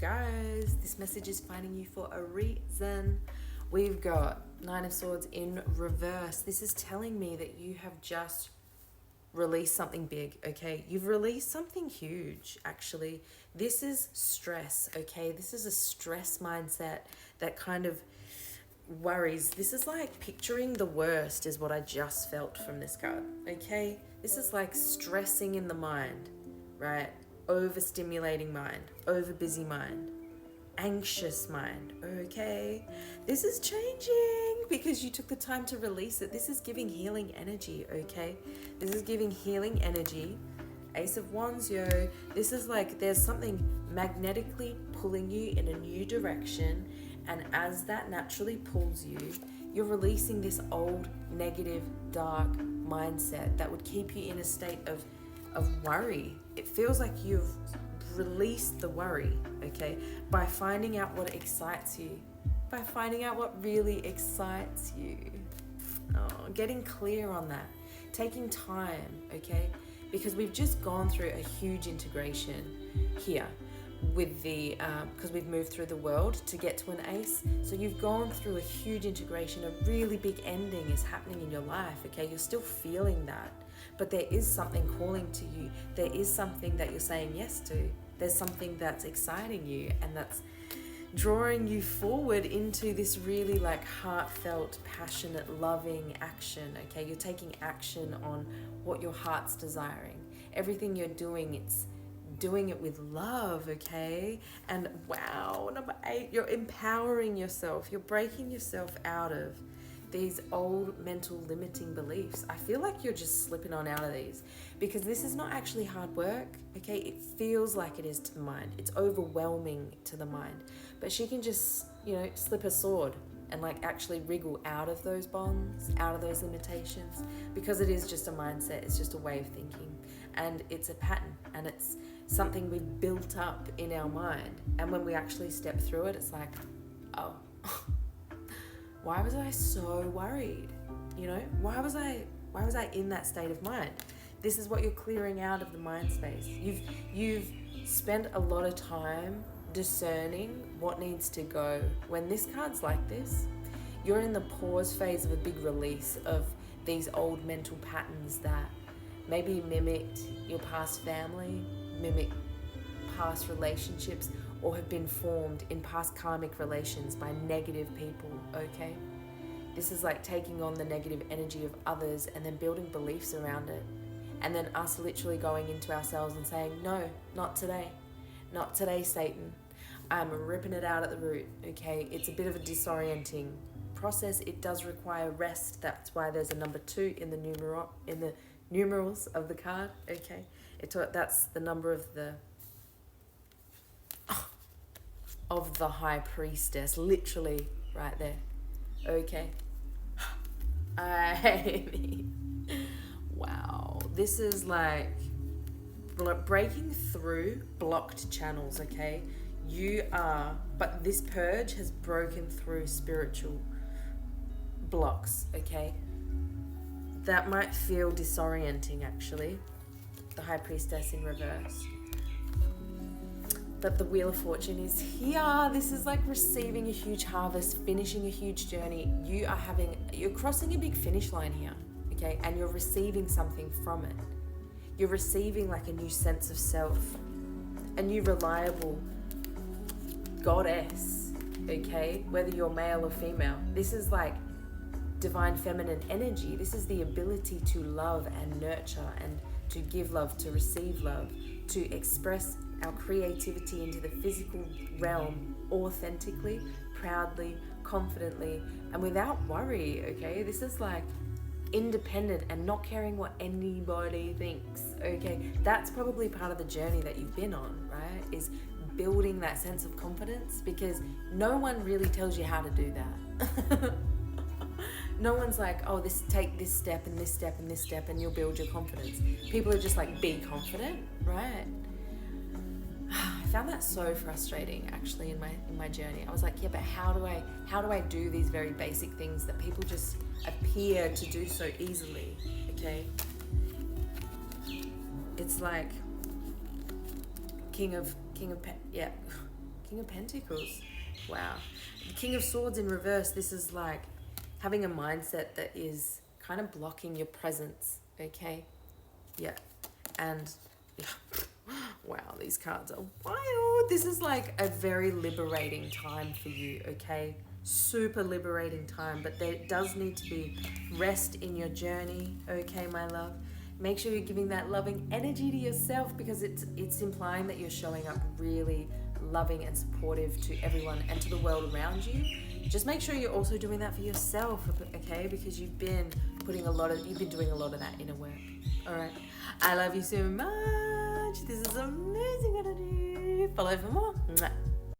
guys, this message is finding you for a reason. We've got Nine of Swords in reverse. This is telling me that you have just released something big, okay? You've released something huge, actually. This is stress, okay? This is a stress mindset that kind of worries. This is like picturing the worst is what I just felt from this card, okay? This is like stressing in the mind, right? Overstimulating mind, over busy mind, anxious mind, okay? This is changing because you took the time to release it. This is giving healing energy, okay? This is giving healing energy. Ace of Wands, yo. This is like there's something magnetically pulling you in a new direction, and as that naturally pulls you, you're releasing this old, negative, dark mindset that would keep you in a state of worry. It feels like you've released the worry, okay, by finding out what excites you, by finding out what really excites you. Getting clear on that, taking time, okay, because we've just gone through a huge integration here with the because we've moved through the world to get to an ace. So you've gone through a huge integration. A really big ending is happening in your life, okay? You're still feeling that, but there is something calling to you. There is something that you're saying yes to. There's something that's exciting you and that's drawing you forward into this really like heartfelt, passionate, loving action, okay? You're taking action on what your heart's desiring. Everything you're doing, it's doing it with love, okay? And wow, number 8, you're empowering yourself. You're breaking yourself out of these old mental limiting beliefs. I feel like you're just slipping on out of these because this is not actually hard work, okay? It feels like it is to the mind. It's overwhelming to the mind. But she can just, slip a sword and like actually wriggle out of those bonds, out of those limitations, because it is just a mindset. It's just a way of thinking, and it's a pattern, and it's something we've built up in our mind. And when we actually step through it, it's like, oh, why was I so worried? Why was I in that state of mind? This is what you're clearing out of the mind space. You've spent a lot of time discerning what needs to go. When this card's like this, you're in the pause phase of a big release of these old mental patterns that maybe mimicked your past family, mimic past relationships, or have been formed in past karmic relations by negative people, okay? This is like taking on the negative energy of others and then building beliefs around it. And then us literally going into ourselves and saying, no, not today. Not today, Satan. I'm ripping it out at the root, okay? It's a bit of a disorienting process. It does require rest. That's why there's a number 2 in the numerals of the card, okay? That's the number of the High Priestess, literally right there, okay? Wow, this is like breaking through blocked channels, okay? But this purge has broken through spiritual blocks, okay? That might feel disorienting, actually. The High Priestess in reverse. But the Wheel of Fortune is here. This is like receiving a huge harvest, finishing a huge journey. You're crossing a big finish line here, okay? And you're receiving something from it. You're receiving like a new sense of self, a new reliable goddess, okay? Whether you're male or female. This is like divine feminine energy. This is the ability to love and nurture and to give love, to receive love, to express our creativity into the physical realm authentically, proudly, confidently, and without worry, okay? This is like independent and not caring what anybody thinks, okay? That's probably part of the journey that you've been on, right? Is building that sense of confidence, because no one really tells you how to do that. No one's like, oh, take this step and this step and this step and you'll build your confidence. People are just like, be confident, right? I found that so frustrating actually in my journey. I was like, yeah, but how do I do these very basic things that people just appear to do so easily, okay? It's like King of King of Pentacles. Wow. The King of Swords in reverse, this is like having a mindset that is kind of blocking your presence, okay? Yeah. And, yeah. Wow, these cards are wild. This is like a very liberating time for you, okay? Super liberating time, but there does need to be rest in your journey, okay, my love? Make sure you're giving that loving energy to yourself, because it's implying that you're showing up really loving and supportive to everyone and to the world around you. Just make sure you're also doing that for yourself, okay? Because you've been doing a lot of that inner work. All right. I love you so much. This is amazing energy. Follow for more. Mwah.